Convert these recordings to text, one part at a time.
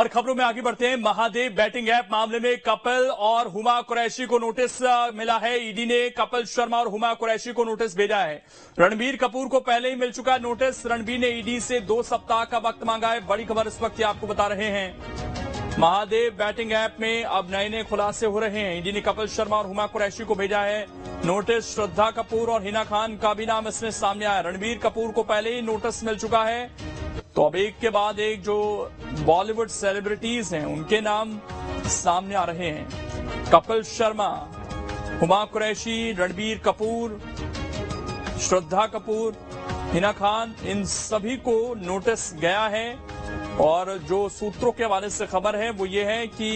और खबरों में आगे बढ़ते हैं। महादेव बैटिंग ऐप मामले में कपिल और हुमा कुरैशी को नोटिस मिला है। ईडी ने कपिल शर्मा और हुमा कुरैशी को नोटिस भेजा है। रणबीर कपूर को पहले ही मिल चुका है नोटिस। रणबीर ने ईडी से 2 सप्ताह का वक्त मांगा है। बड़ी खबर इस वक्त आपको बता रहे हैं। महादेव बैटिंग ऐप में अब नए नए खुलासे हो रहे हैं। ईडी ने कपिल शर्मा और हुमा कुरैशी को भेजा है नोटिस। श्रद्धा कपूर और हिना खान का भी नाम इसमें सामने आया। रणबीर कपूर को पहले ही नोटिस मिल चुका है, तो अब एक के बाद एक जो बॉलीवुड सेलिब्रिटीज हैं उनके नाम सामने आ रहे हैं। कपिल शर्मा, हुमा कुरैशी, रणबीर कपूर, श्रद्धा कपूर, हिना खान, इन सभी को नोटिस गया है। और जो सूत्रों के हवाले से खबर है वो ये है कि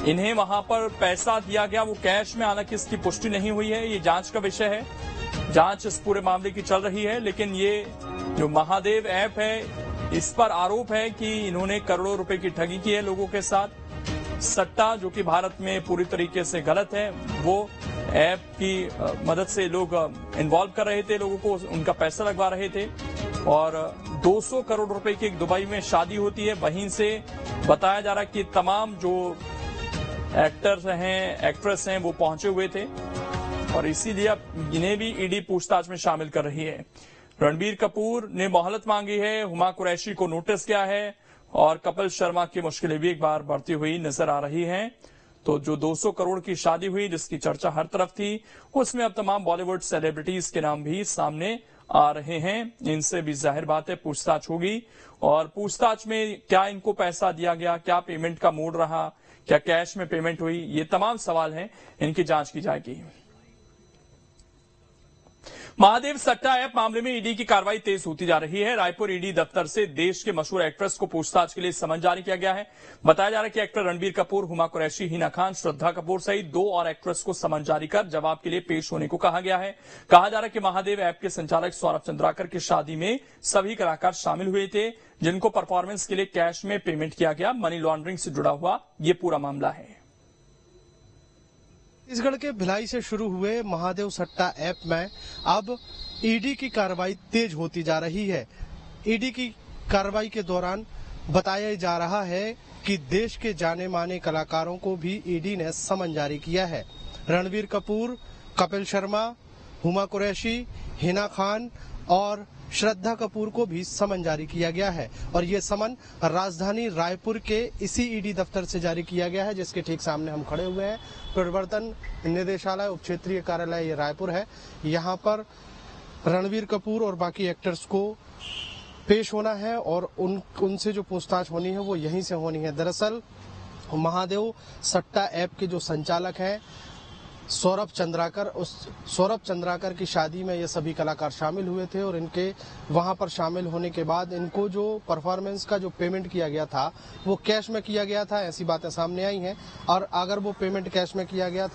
इन्हें वहां पर पैसा दिया गया, वो कैश में, हालांकि इसकी पुष्टि नहीं हुई है, ये जांच का विषय है। जांच इस पूरे मामले की चल रही है, लेकिन ये जो महादेव ऐप है इस पर आरोप है कि इन्होंने करोड़ों रुपए की ठगी की है लोगों के साथ। सट्टा, जो कि भारत में पूरी तरीके से गलत है, वो ऐप की मदद से लोग इन्वॉल्व कर रहे थे, लोगों को उनका पैसा लगवा रहे थे। और 200 करोड़ रुपए की एक दुबई में शादी होती है, वहीं से बताया जा रहा है कि तमाम जो एक्टर्स हैं, एक्ट्रेस हैं, वो पहुंचे हुए थे और इसीलिए अब इन्हें भी ईडी पूछताछ में शामिल कर रही है। रणबीर कपूर ने मोहलत मांगी है, हुमा कुरैशी को नोटिस किया है और कपिल शर्मा की मुश्किलें भी एक बार बढ़ती हुई नजर आ रही हैं। तो जो 200 करोड़ की शादी हुई जिसकी चर्चा हर तरफ थी, उसमें अब तमाम बॉलीवुड सेलिब्रिटीज के नाम भी सामने आ रहे हैं। इनसे भी जाहिर बात है पूछताछ होगी और पूछताछ में क्या इनको पैसा दिया गया, क्या पेमेंट का मोड रहा, क्या कैश में पेमेंट हुई, ये तमाम सवाल हैं, इनकी जांच की जाएगी। महादेव सट्टा ऐप मामले में ईडी की कार्रवाई तेज होती जा रही है। रायपुर ईडी दफ्तर से देश के मशहूर एक्ट्रेस को पूछताछ के लिए समन जारी किया गया है। बताया जा रहा है कि एक्टर रणबीर कपूर, हुमा कुरैशी, हिना खान, श्रद्धा कपूर सहित 2 और एक्ट्रेस को समन जारी कर जवाब के लिए पेश होने को कहा गया है। कहा जा रहा है कि महादेव ऐप के संचालक सौरभ चंद्राकर की शादी में सभी कलाकार शामिल हुए थे, जिनको परफॉर्मेंस के लिए कैश में पेमेंट किया गया। मनी लॉन्ड्रिंग से जुड़ा हुआ ये पूरा मामला है। छत्तीसगढ़ के भिलाई से शुरू हुए महादेव सट्टा ऐप में अब ईडी की कार्रवाई तेज होती जा रही है। ईडी की कार्रवाई के दौरान बताया जा रहा है कि देश के जाने माने कलाकारों को भी ईडी ने समन जारी किया है। रणबीर कपूर, कपिल शर्मा, हुमा कुरैशी, हिना खान और श्रद्धा कपूर को भी समन जारी किया गया है और ये समन राजधानी रायपुर के इसी ईडी दफ्तर से जारी किया गया है, जिसके ठीक सामने हम खड़े हुए हैं। प्रवर्तन निदेशालय उप क्षेत्रीय कार्यालय ये रायपुर है। यहाँ पर रणबीर कपूर और बाकी एक्टर्स को पेश होना है और उनसे जो पूछताछ होनी है वो यहीं से होनी है। दरअसल महादेव सट्टा ऐप के जो संचालक हैं सौरभ चंद्राकर की शादी में ये सभी कलाकार शामिल हुए थे और इनके वहां पर शामिल होने के बाद इनको जो परफॉर्मेंस का जो पेमेंट किया गया था वो कैश में किया गया था, ऐसी बातें सामने आई हैं। और अगर वो पेमेंट कैश में किया गया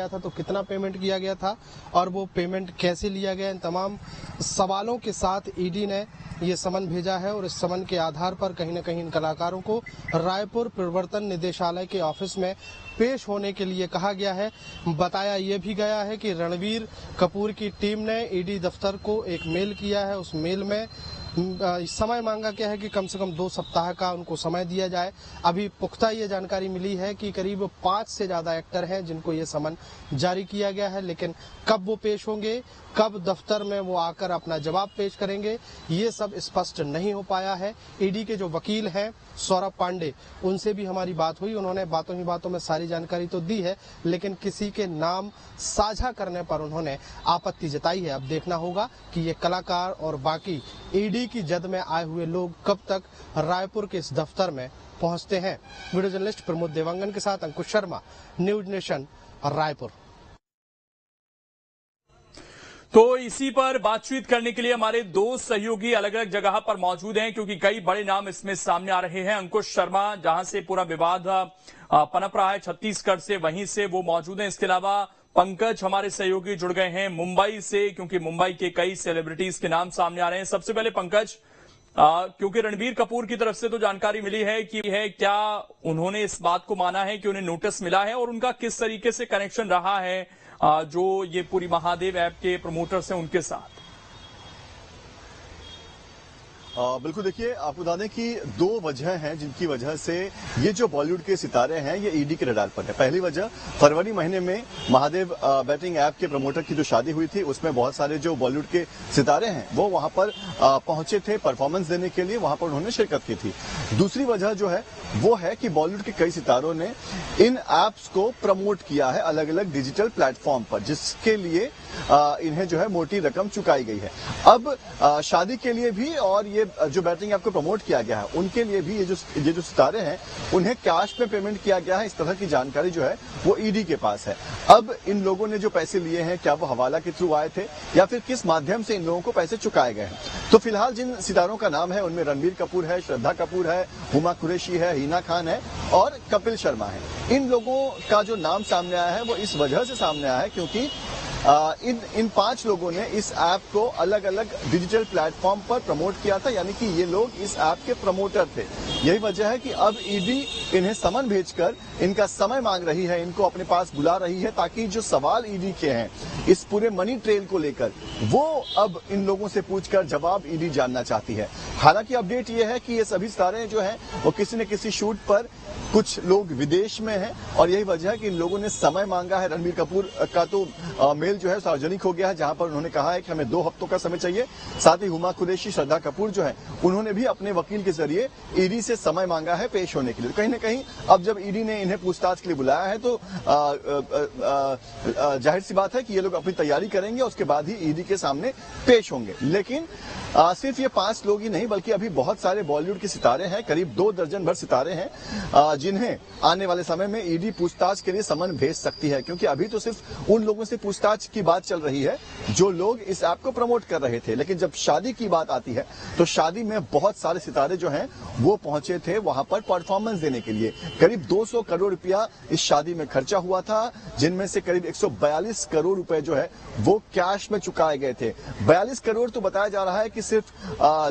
था तो कितना पेमेंट किया गया था और वो पेमेंट कैसे लिया गया, इन तमाम सवालों के साथ ईडी ने ये समन भेजा है और इस समन के आधार पर कहीं न कहीं इन कलाकारों को रायपुर प्रवर्तन निदेशालय के ऑफिस में पेश होने के लिए कहा गया है। बताया ये भी गया है कि रणबीर कपूर की टीम ने ईडी दफ्तर को एक मेल किया है। उस मेल में समय मांगा गया है कि कम से कम 2 सप्ताह का उनको समय दिया जाए। अभी पुख्ता ये जानकारी मिली है कि करीब 5 से ज्यादा एक्टर हैं जिनको ये समन जारी किया गया है, लेकिन कब वो पेश होंगे, कब दफ्तर में वो आकर अपना जवाब पेश करेंगे, ये सब स्पष्ट नहीं हो पाया है। ईडी के जो वकील हैं सौरभ पांडे, उनसे भी हमारी बात हुई। उन्होंने बातों ही बातों में सारी जानकारी तो दी है, लेकिन किसी के नाम साझा करने पर उन्होंने आपत्ति जताई है। अब देखना होगा कि ये कलाकार और बाकी ईडी की जद में आए हुए लोग कब तक रायपुर के इस दफ्तर में पहुंचते हैं। वीडियो जर्नलिस्ट प्रमोद देवांगन के साथ अंकुश शर्मा, न्यूज नेशन, रायपुर। तो इसी पर बातचीत करने के लिए हमारे 2 सहयोगी अलग अलग जगह पर मौजूद हैं, क्योंकि कई बड़े नाम इसमें सामने आ रहे हैं। अंकुश शर्मा, जहां से पूरा विवाद पनप रहा है छत्तीसगढ़ से, वहीं से वो मौजूद हैं। इसके अलावा पंकज हमारे सहयोगी जुड़ गए हैं मुंबई से, क्योंकि मुंबई के कई सेलिब्रिटीज के नाम सामने आ रहे हैं। सबसे पहले पंकज, क्योंकि रणबीर कपूर की तरफ से तो जानकारी मिली है कि क्या उन्होंने इस बात को माना है कि उन्हें नोटिस मिला है और उनका किस तरीके से कनेक्शन रहा है जो ये पूरी महादेव ऐप के प्रमोटर्स हैं उनके साथ? बिल्कुल, देखिए आपको बता दें कि दो वजह हैं जिनकी वजह से ये जो बॉलीवुड के सितारे हैं ये ईडी के रडार पर है। पहली वजह, फरवरी महीने में महादेव बैटिंग ऐप के प्रमोटर की जो शादी हुई थी उसमें बहुत सारे जो बॉलीवुड के सितारे हैं वो वहां पर पहुंचे थे परफॉर्मेंस देने के लिए, वहां पर उन्होंने शिरकत की थी। दूसरी वजह जो है वो है कि बॉलीवुड के कई सितारों ने इन ऐप्स को प्रमोट किया है अलग अलग डिजिटल प्लेटफॉर्म पर, जिसके लिए इन्हें जो है मोटी रकम चुकाई गई है। अब शादी के लिए भी और ये जो बैटिंग ऐप को प्रमोट किया गया है उनके लिए भी ये जो सितारे हैं उन्हें कैश में पेमेंट किया गया है। इस तरह की जानकारी जो है वो ईडी के पास है। अब इन लोगों ने जो पैसे लिए हैं क्या वो हवाला के थ्रू आए थे या फिर किस माध्यम से इन लोगों को पैसे चुकाए गए हैं? तो फिलहाल जिन सितारों का नाम है उनमें रणबीर कपूर है, श्रद्धा कपूर है, हुमा कुरैशी है, हिना खान है और कपिल शर्मा है। इन लोगों का जो नाम सामने आया है वो इस वजह से सामने आया है क्योंकि इन 5 लोगों ने इस ऐप को अलग अलग डिजिटल प्लेटफॉर्म पर प्रमोट किया था, यानी कि ये लोग इस ऐप के प्रमोटर थे। यही वजह है कि अब ईडी इन्हें समन भेजकर इनका समय मांग रही है, इनको अपने पास बुला रही है ताकि जो सवाल ईडी के हैं इस पूरे मनी ट्रेल को लेकर वो अब इन लोगों से पूछकर जवाब ईडी जानना चाहती है। हालांकि अपडेट ये है कि ये सभी सितारे जो हैं वो किसी न किसी शूट पर, कुछ लोग विदेश में हैं और यही वजह है कि इन लोगों ने समय मांगा है। रणबीर कपूर का तो मेल जो है सार्वजनिक हो गया है जहां पर उन्होंने कहा है कि हमें 2 हफ्तों का समय चाहिए। साथ ही हुमा कुरैशी, श्रद्धा कपूर जो है उन्होंने भी अपने वकील के जरिए ईडी से समय मांगा है पेश होने के लिए। कहीं न कहीं अब जब ईडी ने इन्हें पूछताछ के लिए बुलाया है तो जाहिर सी बात है कि ये लोग अपनी तैयारी करेंगे, उसके बाद ही ईडी के सामने पेश होंगे। लेकिन सिर्फ ये 5 लोग ही नहीं बल्कि अभी बहुत सारे बॉलीवुड के सितारे हैं, करीब 2 दर्जन भर सितारे हैं जिन्हें आने वाले समय में ईडी पूछताछ के लिए समन भेज सकती है, क्योंकि अभी तो सिर्फ उन लोगों से पूछताछ की बात चल रही है जो लोग इस ऐप को प्रमोट कर रहे थे। लेकिन जब शादी की बात आती है तो शादी में बहुत सारे सितारे जो हैं वो पहुंचे थे वहां पर परफॉर्मेंस देने के लिए। करीब 200 करोड़ रुपया इस शादी में खर्चा हुआ था, जिनमें से करीब 142 करोड़ रुपए जो है वो कैश में चुकाए गए थे। 42 करोड़ तो बताया जा रहा है कि सिर्फ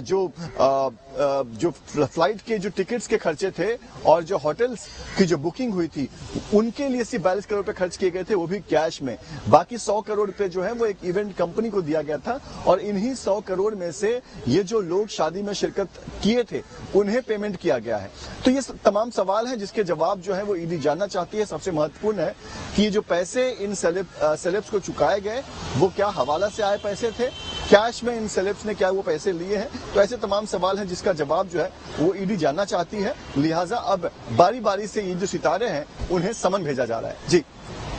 जो फ्लाइट के जो टिकट्स के खर्चे थे और जो होटल्स की जो बुकिंग हुई थी उनके लिए सिर्फ 42 करोड़ रुपए खर्च किए गए थे, वो भी कैश में। बाकी 100 करोड़ रुपए जो है वो एक इवेंट कंपनी को दिया गया था और इन्हीं 100 करोड़ में से ये जो लोग शादी में शिरकत किए थे उन्हें पेमेंट किया गया है। तो ये तमाम सवाल हैं जिसके जवाब जो है वो ईडी जानना चाहती है। सबसे महत्वपूर्ण है कि ये जो पैसे इन सेलेब्स को चुकाए गए वो क्या हवाला से आए पैसे थे, कैश में इन सेलेब्स ने क्या वो पैसे लिए हैं? तो ऐसे तमाम सवाल हैं जिसका जवाब जो है वो ईडी जानना चाहती है। लिहाजा अब बारी बारी से ये जो सितारे हैं उन्हें समन भेजा जा रहा है। जी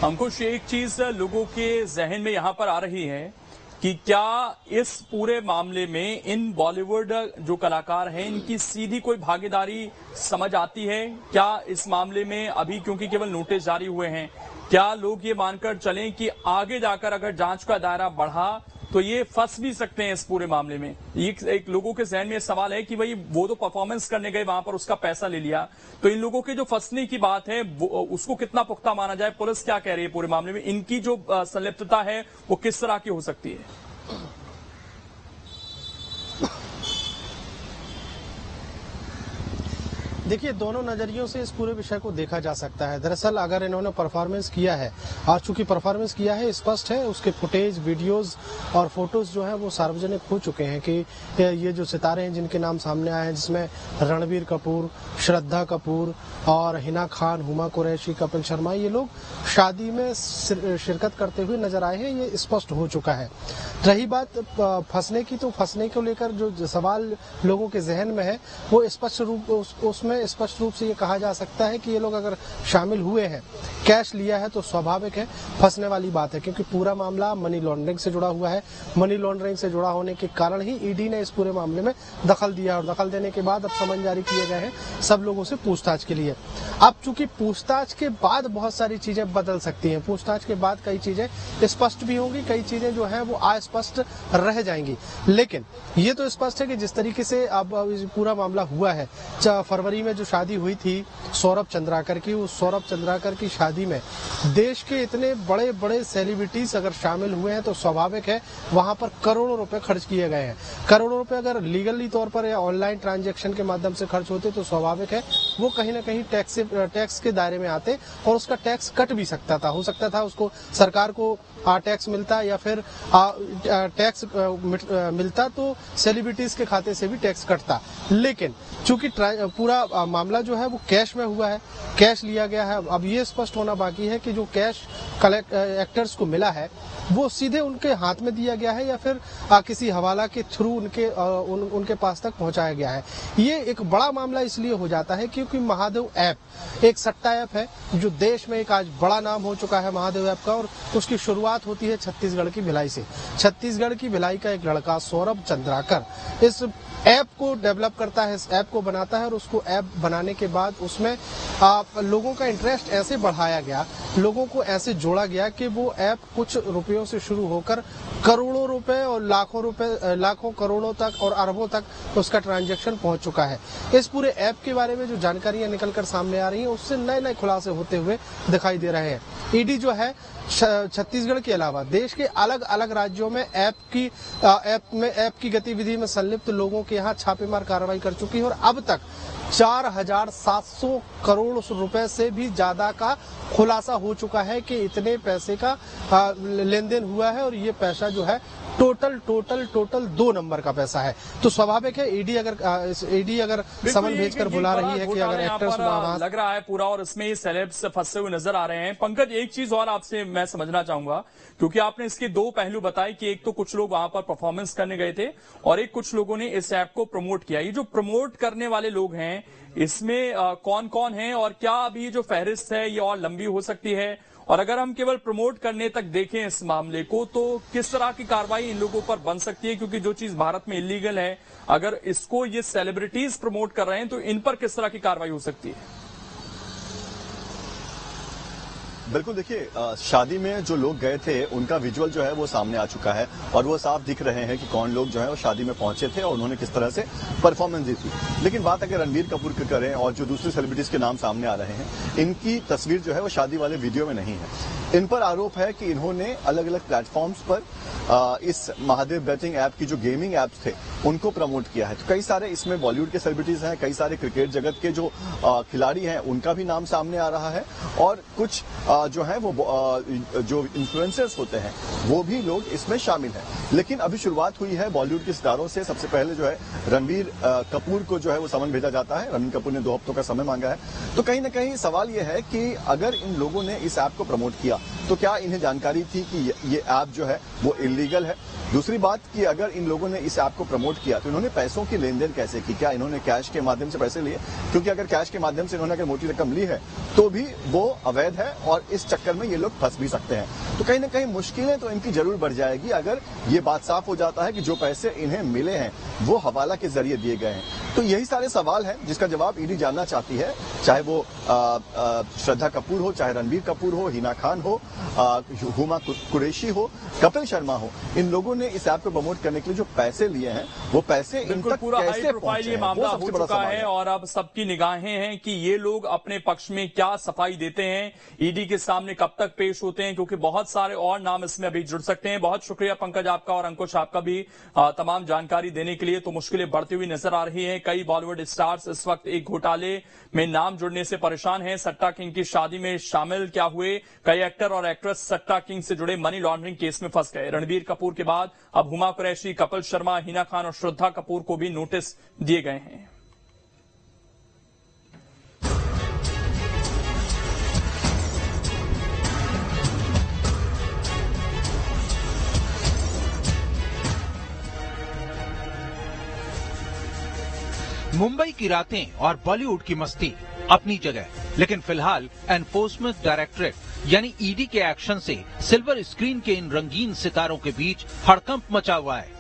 अंकुश, एक चीज लोगों के जहन में यहां पर आ रही है कि क्या इस पूरे मामले में इन बॉलीवुड जो कलाकार हैं इनकी सीधी कोई भागीदारी समझ आती है क्या इस मामले में? अभी क्योंकि केवल नोटिस जारी हुए हैं, क्या लोग ये मानकर चलें कि आगे जाकर अगर जांच का दायरा बढ़ा तो ये फंस भी सकते हैं इस पूरे मामले में? एक लोगों के जहन में सवाल है कि भाई वो तो परफॉर्मेंस करने गए, वहां पर उसका पैसा ले लिया, तो इन लोगों के जो फंसने की बात है उसको कितना पुख्ता माना जाए? पुलिस क्या कह रही है पूरे मामले में? इनकी जो संलिप्तता है वो किस तरह की हो सकती है? देखिए, दोनों नजरियों से इस पूरे विषय को देखा जा सकता है। दरअसल अगर इन्होंने परफॉर्मेंस किया है और चूंकि परफॉर्मेंस किया है स्पष्ट है, उसके फुटेज, वीडियोस और फोटोज जो है वो सार्वजनिक हो चुके हैं कि ये जो सितारे हैं जिनके नाम सामने आए हैं, जिसमें रणबीर कपूर, श्रद्धा कपूर और हिना खान, हुमा कुरैशी, कपिल शर्मा, ये लोग शादी में शिरकत करते हुए नजर आए हैं, ये स्पष्ट हो चुका है। रही बात फंसने की, तो फंसने को लेकर जो सवाल लोगों के जहन में है वो उसमें स्पष्ट रूप से ये कहा जा सकता है कि ये लोग अगर शामिल हुए हैं, कैश लिया है, तो स्वाभाविक है फंसने वाली बात है, क्योंकि पूरा मामला मनी लॉन्ड्रिंग से जुड़ा हुआ है। मनी लॉन्ड्रिंग से जुड़ा होने के कारण ही ईडी ने इस पूरे मामले में दखल दिया और दखल देने के बाद अब समन जारी किए गए हैं सब लोगों से पूछताछ के लिए। अब चूंकि पूछताछ के बाद बहुत सारी चीजें बदल सकती हैं, पूछताछ के बाद कई चीजें स्पष्ट भी होंगी, कई चीजें जो है वो अस्पष्ट रह जाएंगी। लेकिन ये तो स्पष्ट है कि जिस तरीके से अब पूरा मामला हुआ है, फरवरी फरवरी में जो शादी हुई थी सौरभ चंद्राकर की, उस सौरभ चंद्राकर की शादी में देश के इतने बड़े बड़े सेलिब्रिटीज अगर शामिल हुए हैं तो स्वाभाविक है वहां पर करोड़ों रुपए खर्च किए गए हैं। करोड़ों रुपए अगर लीगली तौर पर या ऑनलाइन ट्रांजैक्शन के माध्यम से खर्च होते तो स्वाभाविक है वो कहीं ना कहीं टैक्स के दायरे में आते और उसका टैक्स कट भी सकता था। हो सकता था उसको सरकार को टैक्स मिलता या फिर टैक्स मिलता तो सेलिब्रिटीज के खाते से भी टैक्स कटता। लेकिन चूंकि पूरा मामला जो है वो कैश में हुआ है, कैश लिया गया है। अब ये स्पष्ट होना बाकी है कि जो कैश एक्टर्स को मिला है वो सीधे उनके हाथ में दिया गया है या फिर किसी हवाला के थ्रू उनके पास तक पहुंचाया गया है। ये एक बड़ा मामला इसलिए हो जाता है क्योंकि महादेव ऐप एक सट्टा ऐप है जो देश में एक आज बड़ा नाम हो चुका है महादेव ऐप का, और उसकी शुरुआत होती है छत्तीसगढ़ की भिलाई से। छत्तीसगढ़ की भिलाई का एक लड़का सौरभ चंद्राकर इस ऐप को डेवलप करता है, इस ऐप को बनाता है और उसको ऐप बनाने के बाद उसमें लोगों का इंटरेस्ट ऐसे बढ़ाया गया, लोगों को ऐसे जोड़ा गया कि वो ऐप कुछ रुपयों से शुरू होकर करोड़ों रुपए और लाखों करोड़ों तक और अरबों तक उसका ट्रांजैक्शन पहुंच चुका है। इस पूरे ऐप के बारे में जो जानकारियां निकलकर सामने आ रही हैं उससे नए नए खुलासे होते हुए दिखाई दे रहे हैं। ईडी जो है छत्तीसगढ़ के अलावा देश के अलग अलग राज्यों में ऐप की गतिविधि में संलिप्त लोगों के यहाँ छापेमार कार्रवाई कर चुकी है और अब तक 4,700 करोड़ रुपए से भी ज्यादा का खुलासा हो चुका है कि इतने पैसे का लेन देन हुआ है और ये पैसा जो है टोटल 2 नंबर का पैसा है। तो स्वाभाविक है ईडी अगर समन भेजकर बुला रही है कि अगर एक्टर्स लग रहा है पूरा और इसमें सेलेब्स फंसे हुए नजर आ रहे हैं। पंकज, एक चीज और आपसे मैं समझना चाहूंगा क्योंकि आपने इसके दो पहलू बताए कि एक तो कुछ लोग वहां पर परफॉर्मेंस करने गए थे और एक कुछ लोगों ने इस ऐप को प्रमोट किया। ये जो प्रमोट करने वाले लोग हैं इसमें कौन कौन है और क्या अभी जो फहरिस्त है ये और लंबी हो सकती है? और अगर हम केवल प्रमोट करने तक देखें इस मामले को तो किस तरह की कार्रवाई इन लोगों पर बन सकती है? क्योंकि जो चीज भारत में इलीगल है अगर इसको ये सेलिब्रिटीज प्रमोट कर रहे हैं तो इन पर किस तरह की कार्रवाई हो सकती है? बिल्कुल, देखिए शादी में जो लोग गए थे उनका विजुअल जो है वो सामने आ चुका है और वो साफ दिख रहे हैं कि कौन लोग जो है वो शादी में पहुंचे थे और उन्होंने किस तरह से परफॉर्मेंस दी थी। लेकिन बात अगर रणबीर कपूर की करें और जो दूसरे सेलिब्रिटीज के नाम सामने आ रहे हैं इनकी तस्वीर जो है वो शादी वाले वीडियो में नहीं है। इन पर आरोप है कि इन्होंने अलग अलग प्लेटफॉर्म्स पर इस महादेव बेटिंग ऐप की जो गेमिंग ऐप्स थे उनको प्रमोट किया है। तो कई सारे इसमें बॉलीवुड के सेलिब्रिटीज हैं, कई सारे क्रिकेट जगत के जो खिलाड़ी हैं उनका भी नाम सामने आ रहा है और कुछ जो है वो जो इन्फ्लुएंसर्स होते हैं वो भी लोग इसमें शामिल हैं। लेकिन अभी शुरुआत हुई है बॉलीवुड के सितारों से। सबसे पहले जो है रणबीर कपूर को जो है वो समन भेजा जाता है। रणबीर कपूर ने 2 हफ्तों का समय मांगा है। तो कहीं ना कहीं सवाल ये है कि अगर इन लोगों ने इस ऐप को प्रमोट किया तो क्या इन्हें जानकारी थी कि ये ऐप जो है वो इलीगल है? दूसरी बात कि अगर इन लोगों ने इस ऐप को प्रमोट किया तो इन्होंने पैसों की लेन देन कैसे की? क्या इन्होंने कैश के माध्यम से पैसे लिए? क्योंकि अगर कैश के माध्यम से इन्होंने अगर मोटी रकम ली है तो भी वो अवैध है और इस चक्कर में ये लोग फंस भी सकते हैं। तो कहीं ना कहीं मुश्किलें तो इनकी जरूर बढ़ जाएगी अगर ये बात साफ हो जाता है कि जो पैसे इन्हें मिले हैं वो हवाला के जरिए दिए गए हैं। तो यही सारे सवाल हैं जिसका जवाब ईडी जानना चाहती है, चाहे वो श्रद्धा कपूर हो, चाहे रणबीर कपूर हो, हिना खान हो, हुमा कुरैशी हो, कपिल शर्मा हो। इन लोगों ने इस ऐप को प्रमोट करने के लिए जो पैसे लिए हैं वो पैसे इन तक पूरा हाई कैसे प्रोफाइल ये मामला हो चुका है और अब सबकी निगाहें हैं कि ये लोग अपने पक्ष में क्या सफाई देते हैं, ईडी के सामने कब तक पेश होते हैं, क्योंकि बहुत सारे और नाम इसमें अभी जुड़ सकते हैं। बहुत शुक्रिया पंकज आपका और अंकुश आपका भी तमाम जानकारी देने के लिए। तो मुश्किलें बढ़ती हुई नजर आ रही हैं। कई बॉलीवुड स्टार्स इस वक्त एक घोटाले में नाम जुड़ने से परेशान हैं। सट्टा किंग की शादी में शामिल क्या हुए? कई एक्टर और एक्ट्रेस सट्टा किंग से जुड़े मनी लॉन्ड्रिंग केस में फंस गए। रणबीर कपूर के बाद अब हुमा कुरैशी, कपिल शर्मा, हिना खान और श्रद्धा कपूर को भी नोटिस दिए गए हैं। मुंबई की रातें और बॉलीवुड की मस्ती अपनी जगह, लेकिन फिलहाल एनफोर्समेंट डायरेक्टरेट यानी ईडी के एक्शन से सिल्वर स्क्रीन के इन रंगीन सितारों के बीच हड़कंप मचा हुआ है।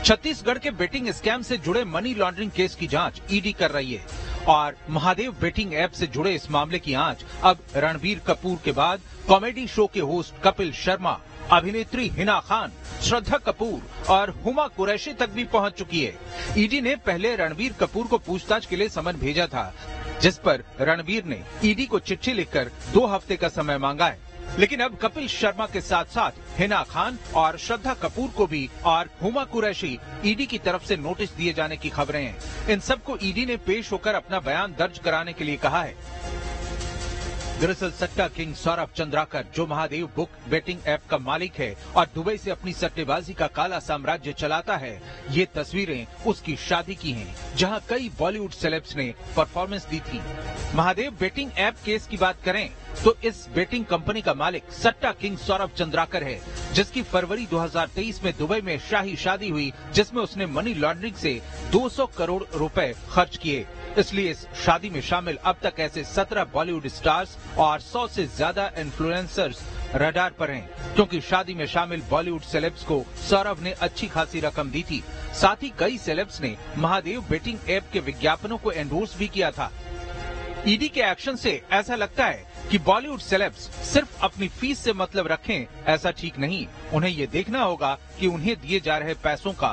छत्तीसगढ़ के बेटिंग स्कैम से जुड़े मनी लॉन्ड्रिंग केस की जांच ईडी कर रही है और महादेव बेटिंग ऐप से जुड़े इस मामले की आंच अब रणबीर कपूर के बाद कॉमेडी शो के होस्ट कपिल शर्मा अभिनेत्री हिना खान, श्रद्धा कपूर और हुमा कुरैशी तक भी पहुंच चुकी है। ईडी ने पहले रणबीर कपूर को पूछताछ के लिए समन भेजा था, जिस पर रणबीर ने ईडी को चिट्ठी लिखकर 2 हफ्ते का समय मांगा है। लेकिन अब कपिल शर्मा के साथ साथ हिना खान और श्रद्धा कपूर को भी और हुमा कुरैशी ईडी की तरफ से नोटिस दिए जाने की खबरें हैं। इन सबको ईडी ने पेश होकर अपना बयान दर्ज कराने के लिए कहा है। दरअसल सट्टा किंग सौरभ चंद्राकर, जो महादेव बुक बेटिंग ऐप का मालिक है और दुबई से अपनी सट्टेबाजी का काला साम्राज्य चलाता है, ये तस्वीरें उसकी शादी की हैं, जहां कई बॉलीवुड सेलेब्स ने परफॉर्मेंस दी थी। महादेव बेटिंग ऐप केस की बात करें तो इस बेटिंग कंपनी का मालिक सट्टा किंग सौरभ चंद्राकर है, जिसकी फरवरी 2023 में दुबई में शाही शादी हुई, जिसमें उसने मनी लॉन्ड्रिंग से 200 करोड़ रुपए खर्च किए। इसलिए इस शादी में शामिल अब तक ऐसे 17 बॉलीवुड स्टार्स और 100 से ज्यादा इन्फ्लुएंसर्स रडार पर हैं, क्योंकि शादी में शामिल बॉलीवुड सेलेब्स को सौरभ ने अच्छी खासी रकम दी थी। साथ ही कई सेलेब्स ने महादेव बेटिंग ऐप के विज्ञापनों को एंडोर्स भी किया था। ईडी के एक्शन से ऐसा लगता है कि बॉलीवुड सेलेब्स सिर्फ अपनी फीस से मतलब रखें, ऐसा ठीक नहीं। उन्हें ये देखना होगा कि उन्हें दिए जा रहे पैसों का